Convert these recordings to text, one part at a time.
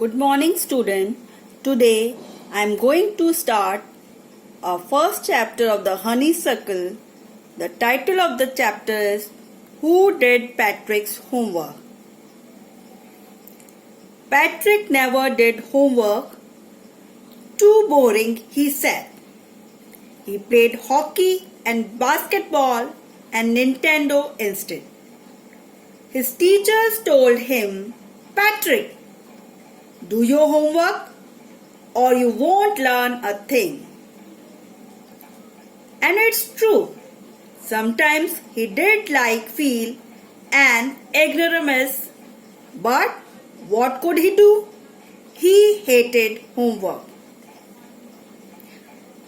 Good morning, student. Today I am going to start our first chapter of the honeysuckle. The title of the chapter is Who Did Patrick's Homework? Patrick never did homework. Too boring, he said. He played hockey and basketball and Nintendo instead. His teachers told him, Patrick, do your homework or you won't learn a thing. And it's true. Sometimes he did feel an ignoramus, but what could he do? He hated homework.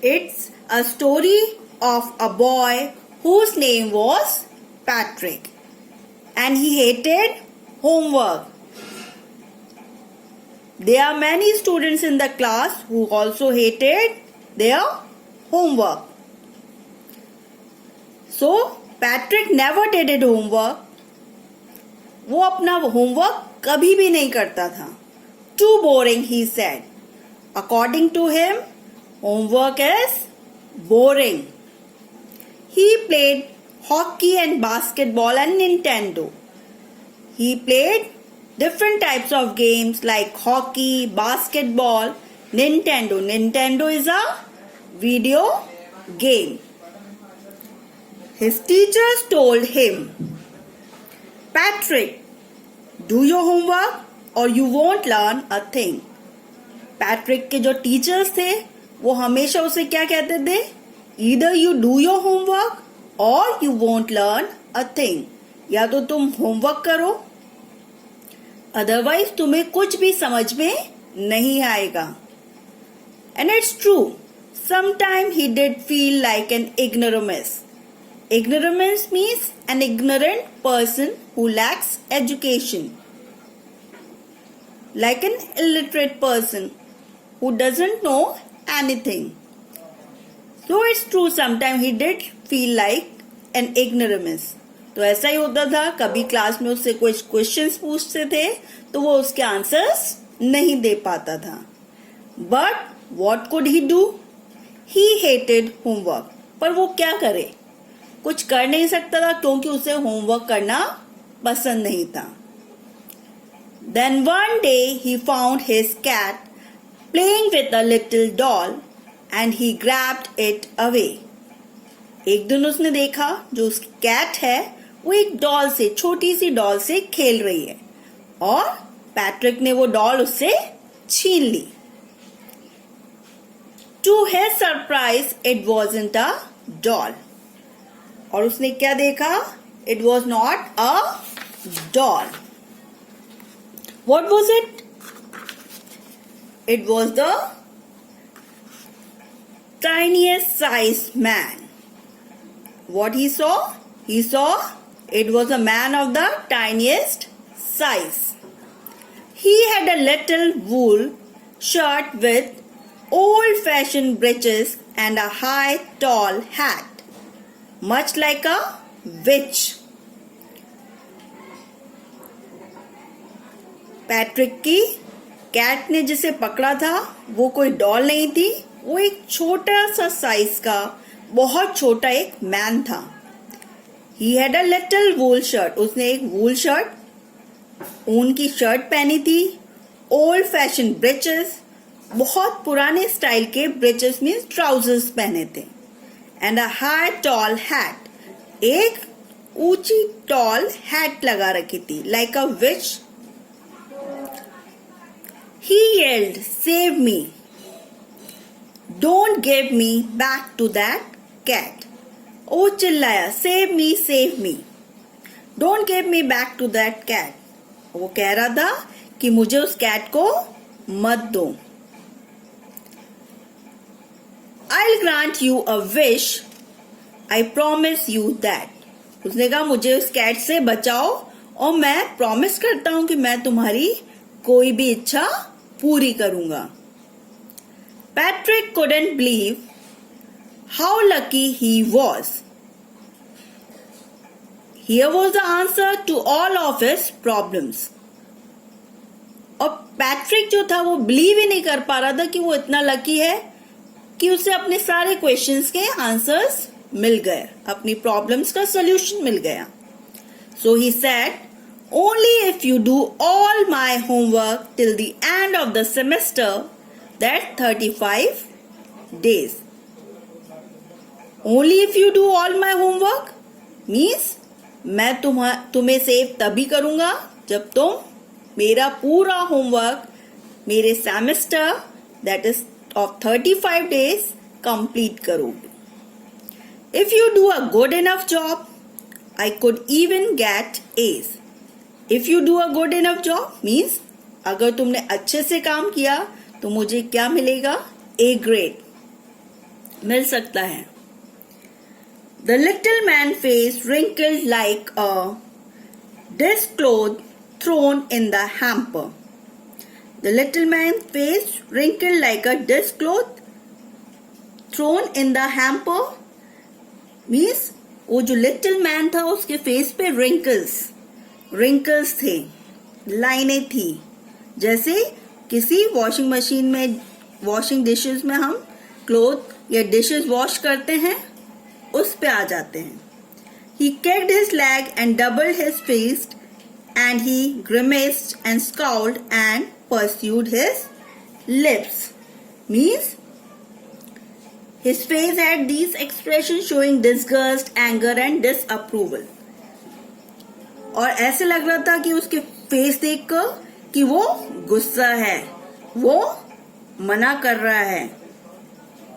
It's a story of a boy whose name was Patrick, and he hated homework. There are many students in the class who also hated their homework. So, Patrick never did his homework. वो अपना homework कभी भी नहीं करता था. Too boring, he said. According to him, homework is boring. He played hockey and basketball and Nintendo. He played different types of games like hockey, basketball, Nintendo. Nintendo is a video game. His teachers told him, Patrick, do your homework or you won't learn a thing. Patrick के जो teachers थे वो हमेशा उसे क्या कहते थे? Either you do your homework or you won't learn a thing. या तो तुम homework करो, otherwise तुम्हें कुछ भी समझ में नहीं आएगा. And it's true. Sometimes he did feel like an ignoramus. Ignoramus means an ignorant person who lacks education. Like an illiterate person who doesn't know anything. So it's true, sometimes he did feel like an ignoramus. तो ऐसा ही होता था, कभी class में उससे कुछ questions पूछते थे तो वो उसके आंसर्स नहीं दे पाता था. But what could he do? He hated homework. पर वो क्या करे? कुछ कर नहीं सकता था क्योंकि उसे होमवर्क करना पसंद नहीं था. Then one day he found his cat playing with a little doll and he grabbed it away. एक दिन उसने देखा जो उसकी कैट है वो एक डॉल से, छोटी सी डॉल से खेल रही है और पैट्रिक ने वो डॉल उससे छीन ली. To his surprise, it wasn't a doll. और उसने क्या देखा? It was not a doll. What was it? It was the tiniest sized man. What he saw? He saw it was a man of the tiniest size. He had a little wool shirt with old-fashioned breeches and a high, tall hat. Much like a witch. Patrick की cat ने जिसे पकड़ा था वो कोई doll नहीं थी, वो एक छोटा सा साइज का बहुत छोटा एक मैन था. He had a little wool shirt. उसने एक वूल शर्ट, ऊन की शर्ट पहनी थी. ओल्ड फैशन ब्रेचेस, बहुत पुराने स्टाइल के ब्रेचेस मीन्स ट्राउजर्स पहने थे. And a high tall hat, एक ऊंची टॉल हैट लगा रखी थी like a witch. He yelled, "Save me! Don't give me back to that cat." वो चिल्लाया, "Save me, save me! Don't give me back to that cat." वो कह रहा था कि मुझे उस कैट को मत दो. I'll grant you a wish. I promise you that. उसने कहा मुझे उस कैट से बचाओ और मैं प्रॉमिस करता हूं कि मैं तुम्हारी कोई भी इच्छा पूरी करूंगा. Patrick couldn't believe how lucky he was. Here was the answer to all of his problems. और पैट्रिक जो था वो बिलीव ही नहीं कर पा रहा था कि वो इतना लकी है कि उसे अपने सारे क्वेश्चंस के आंसर्स मिल गए, अपनी प्रॉब्लम्स का सोल्यूशन मिल गया. So he said, only if you do all my homework till the end of the semester, that 35 days. Only if you do all my homework means मैं तुम्हें सेव तभी करूंगा जब तुम मेरा पूरा होमवर्क मेरे semester that is of 35 days complete करोगे. If you do a good enough job, I could even get A's. If you do a good enough job means अगर तुमने अच्छे से काम किया तो मुझे क्या मिलेगा? A grade मिल सकता है. The little man's face wrinkled like a dishcloth thrown in the hamper. The little man's face wrinkled like a dishcloth thrown in the hamper means वो जो लिटिल मैन था उसके फेस पे रिंकल्स थे, लाइनें थी, जैसे किसी वॉशिंग मशीन में वॉशिंग डिशेस में हम क्लोथ या डिशेस वॉश करते हैं उस पे आ जाते हैं. He kicked his leg and doubled his fist and he grimaced and scowled and pursued his lips. Means his face had these expressions showing disgust, anger and disapproval. और ऐसे लग रहा था कि उसके फेस देखकर कि वो गुस्सा है, वो मना कर रहा है.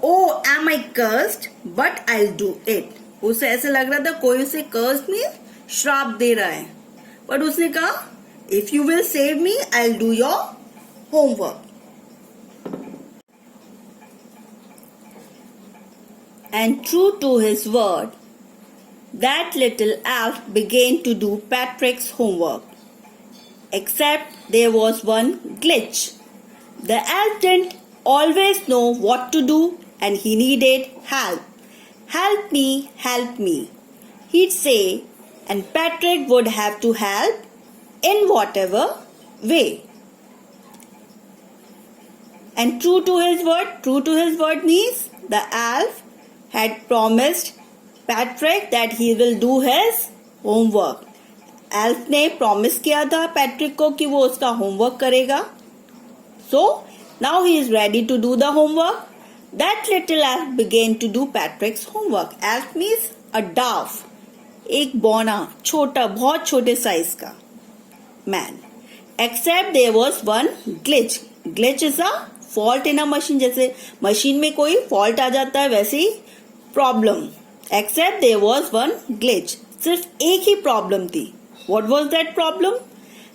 Oh, am I cursed? But I'll do it. उसे ऐसे लग रहा था कोई उसे cursed मीन्स श्राप दे रहा है, बट उसने कहा if you will save me, I'll do your homework. And true to his word, that little elf began to do Patrick's homework. Except there was one glitch. The elf didn't always know what to do and he needed help. Help me, help me, he'd say, and Patrick would have to help in whatever way. And true to his word means the elf had promised Patrick that he will do his homework. Elf ने promise किया था Patrick को कि वो उसका homework करेगा. So now he is ready to do the homework. That little elf began to do Patrick's homework. Elf means a dwarf, एक बौना, छोटा, बहुत छोटे साइज का man. Except there was one glitch. Glitch is a fault in a machine. जैसे machine में कोई fault आ जाता है वैसे ही problem. Except there was one glitch. सिर्फ एक ही problem थी. What was that problem?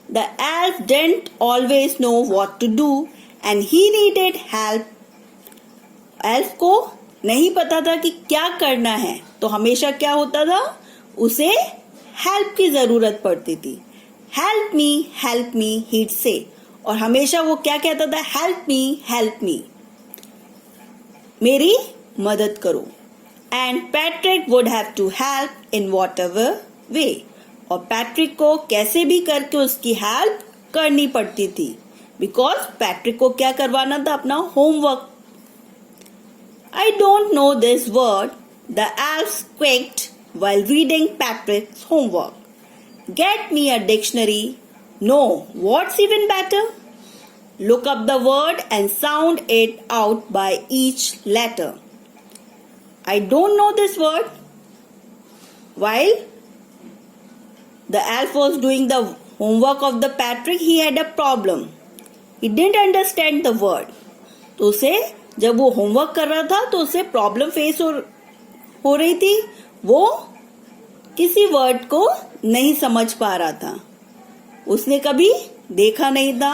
The elf didn't always know what to do and he needed help. Elf को नहीं पता था कि क्या करना है, तो हमेशा क्या होता था, उसे हेल्प की जरूरत पड़ती थी. हेल्प मी हीड से, और हमेशा वो क्या कहता था, हेल्प मी, मेरी मदद करो. And Patrick would have to help in whatever way, और पैट्रिक को कैसे भी करके उसकी हेल्प करनी पड़ती थी, बिकॉज पैट्रिक को क्या करवाना था, अपना homework. I don't know this word, the elf squeaked while reading Patrick's homework. Get me a dictionary. No, what's even better? Look up the word and sound it out by each letter. I don't know this word. While the elf was doing the homework of the Patrick, he had a problem. He didn't understand the word. तो उसे जब वो homework कर रहा था तो उसे problem face हो रही थी, वो किसी वर्ड को नहीं समझ पा रहा था, उसने कभी देखा नहीं था.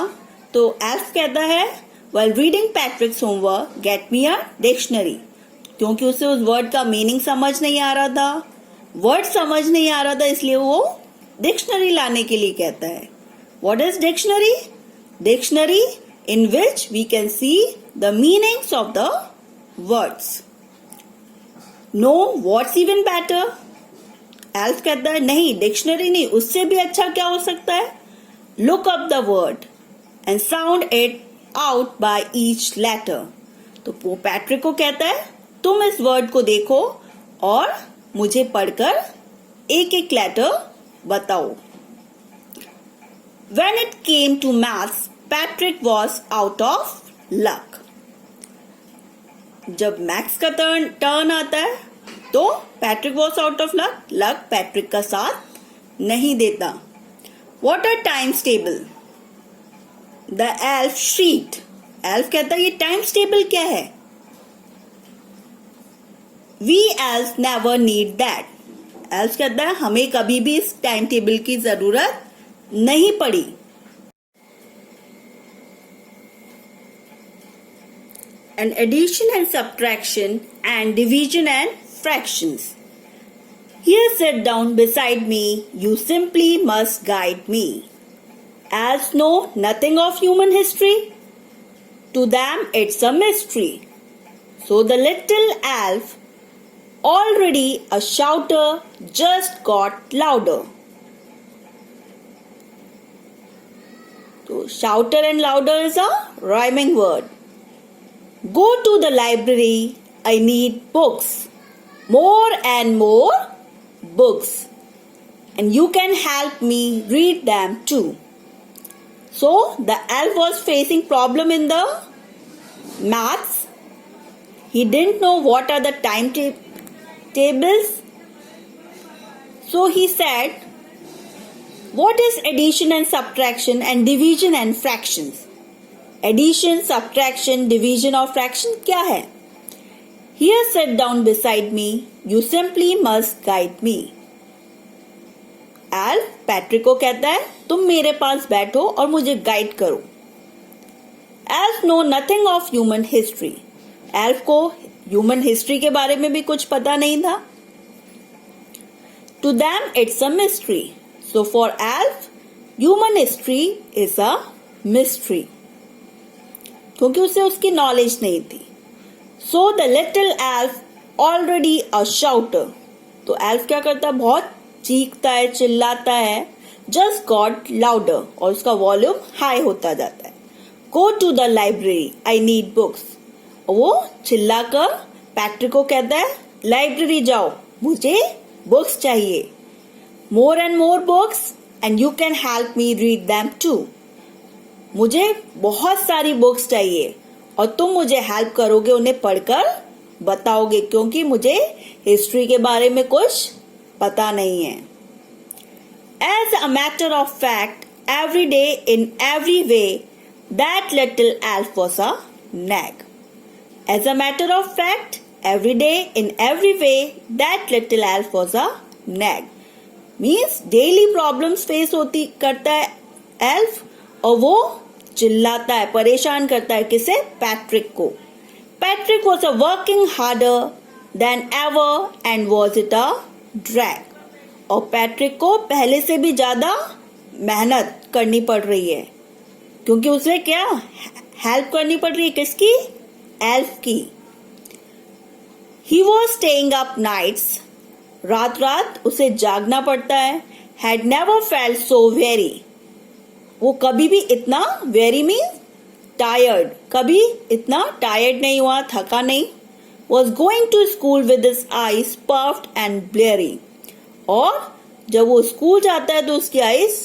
तो एल्फ कहता है while reading Patrick's homework, get me a dictionary, क्योंकि उसे उस वर्ड का मीनिंग समझ नहीं आ रहा था, वर्ड समझ नहीं आ रहा था, इसलिए वो डिक्शनरी लाने के लिए कहता है. What is dictionary? Dictionary in which we can see the meanings of the words. No, what's even better? Elf कहता है नहीं, डिक्शनरी नहीं, उससे भी अच्छा क्या हो सकता है, look up the word and sound it out by each letter. तो वो पैट्रिक को कहता है तुम इस वर्ड को देखो और मुझे पढ़कर एक एक लेटर बताओ. When it came to maths, Patrick was out of luck. जब मैथ्स का टर्न आता है तो Patrick was out of luck. Luck Patrick का साथ नहीं देता. What a times table? The elf shrieked. Elf कहता है ये टाइम्स टेबल क्या है? We elves never need that. Elf कहता है हमें कभी भी इस टाइम टेबल की जरूरत नहीं पड़ी. And addition and subtraction and division and fractions. Here sit down beside me, you simply must guide me. Elves know nothing of human history. To them it's a mystery. So the little elf, already a shouter, just got louder. So shouter and louder is a rhyming word. Go to the library, I need books. More and more books. And you can help me read them too. So the elf was facing problem in the maths. He didn't know what are the tables. So he said, what is addition and subtraction and division and fractions? Addition, subtraction, division और fraction क्या है? Here sit down beside me, you simply must guide me. Elf Patrick को कहता है तुम मेरे पास बैठो और मुझे गाइड करो. Elf know nothing of human history. Elf को ह्यूमन हिस्ट्री के बारे में भी कुछ पता नहीं था. To them it's a mystery. So for elf human history is a mystery, क्योंकि उसे उसकी नॉलेज नहीं थी. So the little elf already a shouter. तो एल्फ क्या करता है, बहुत चीखता है, चिल्लाता है. जस्ट गॉट लाउडर, और उसका वॉल्यूम हाई होता जाता है. Go to the library, I need books. वो चिल्लाकर पैट्रिक को कहता है लाइब्रेरी जाओ, मुझे बुक्स चाहिए. More and more books and you can help me read them too. मुझे बहुत सारी बुक्स चाहिए और तुम मुझे हेल्प करोगे उन्हें पढ़कर बताओगे, क्योंकि मुझे हिस्ट्री के बारे में कुछ पता नहीं है. As a matter of fact, every day in every way, that little elf was a nag. As a matter of fact, every day in every way, that little elf was a nag. Means daily problems face होती करता है elf, और वो चिल्लाता है, परेशान करता है किसे? पैट्रिक को. Patrick was a working harder than ever and was it a drag. और पैट्रिक को पहले से भी ज्यादा मेहनत करनी पड़ रही है, क्योंकि उसे क्या हेल्प करनी पड़ रही है, किसकी? एल्फ की. He was staying up nights. रात रात उसे जागना पड़ता है. Had never felt so weary. वो कभी भी इतना वेरी मीन्स टायर्ड, कभी इतना टायर्ड नहीं हुआ, थका नहीं. Was going to school with his eyes puffed and bleary. और जब वो स्कूल जाता है तो उसकी आईज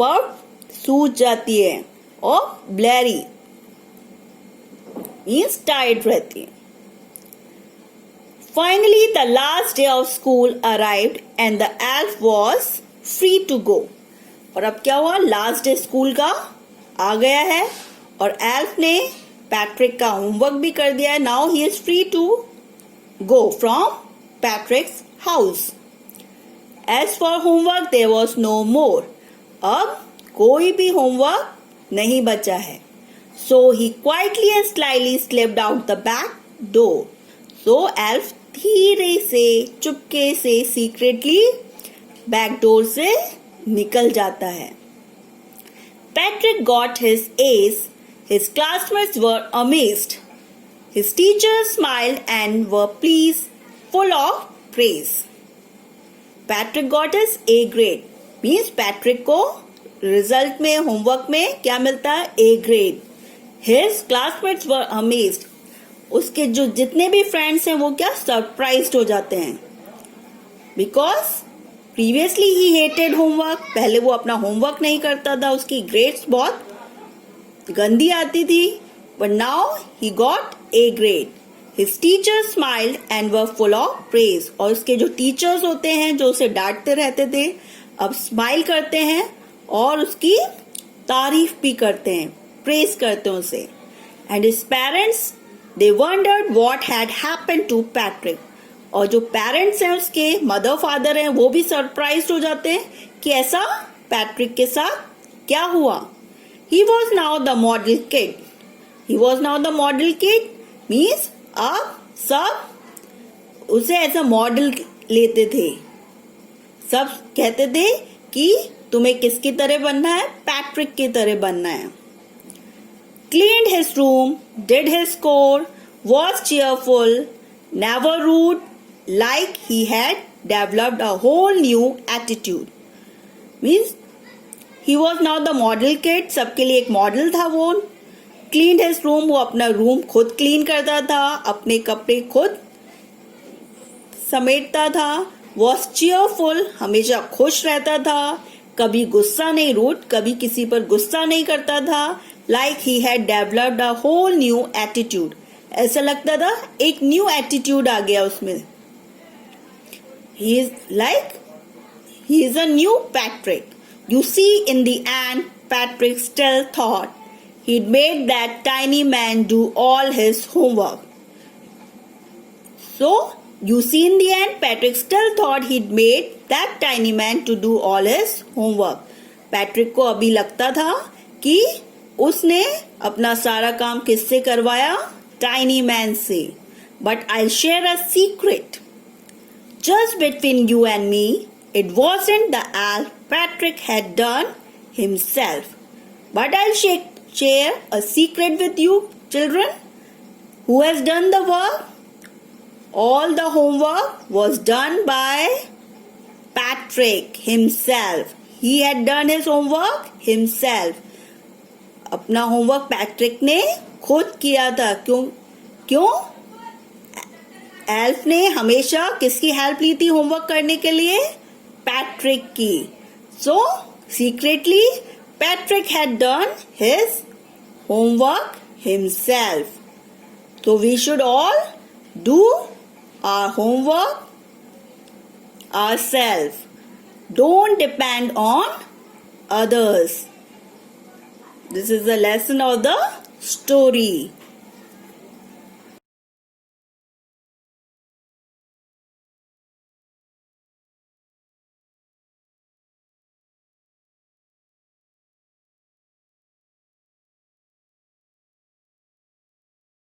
पफ सूज जाती है और ब्लैरी मीन्स टायर्ड रहती है. Finally the last day of school arrived and the elf was free to go. और अब क्या हुआ, लास्ट डे स्कूल का आ गया है और एल्फ ने पैट्रिक का होमवर्क भी कर दिया है. Now he is free to go from Patrick's house. As for homework, there was no more. अब कोई भी होमवर्क नहीं बचा है. So he quietly and slyly slipped out the back door. So Elf धीरे से, चुपके से, secretly बैक डोर से निकल जाता है. Patrick got his A's. His classmates were amazed. His teachers smiled and were pleased, full of praise. Patrick got is A grade means Patrick को result में, होमवर्क में क्या मिलता है? A grade. His classmates were amazed. उसके जो जितने भी फ्रेंड्स हैं वो क्या? सरप्राइज्ड हो जाते हैं. Because previously he hated homework. पहले वो अपना होमवर्क नहीं करता था, उसकी ग्रेड्स बहुत गंदी आती थी. But now he got A grade. His teachers smiled and were full of praise. और उसके जो टीचर्स होते हैं जो उसे डांटते रहते थे, अब स्माइल करते हैं और उसकी तारीफ भी करते हैं, प्रेज करते हैं उसे. And his parents they wondered what had happened to Patrick. और जो पेरेंट्स हैं उसके, मदर फादर हैं, वो भी सरप्राइज हो जाते हैं कि ऐसा पैट्रिक के साथ क्या हुआ. He was now the model kid. He was now the model kid means अब सब उसे एज अ मॉडल लेते थे. सब कहते थे कि तुम्हें किसकी तरह बनना है? पैट्रिक की तरह बनना है. Cleaned his room, did his score, was cheerful, never rude, like he had developed a whole new attitude. Means he was now the model kid. सबके लिए एक मॉडल था वो. Cleaned his room, वो अपना रूम खुद क्लीन करता था, अपने कपड़े खुद समेटता था. Was cheerful, हमेशा खुश रहता था, कभी गुस्सा नहीं, रूड, कभी किसी पर गुस्सा नहीं करता था. Like he had developed a whole new attitude. ऐसा लगता था एक न्यू एटीट्यूड आ गया उसमें. He is a new Patrick. You see, in the end, Patrick still thought he'd made that tiny man do all his homework. So, you see, in the end, Patrick still thought he'd made that tiny man to do all his homework. Patrick को अभी लगता था कि उसने अपना सारा काम किससे करवाया? टाइनी मैन से. But I share a secret just between you and me. It wasn't the elf Patrick had done himself, but I share a secret with you children. Who has done the work? All the homework was done by Patrick himself. He had done his homework himself. अपना homework Patrick ने खुद किया था. क्यों? Elf ने हमेशा किसकी help ली थी होमवर्क करने के लिए? पैट्रिक की. So secretly Patrick had done his homework himself. So we should all do our homework ourselves. Don't depend on others. This is the lesson of the story.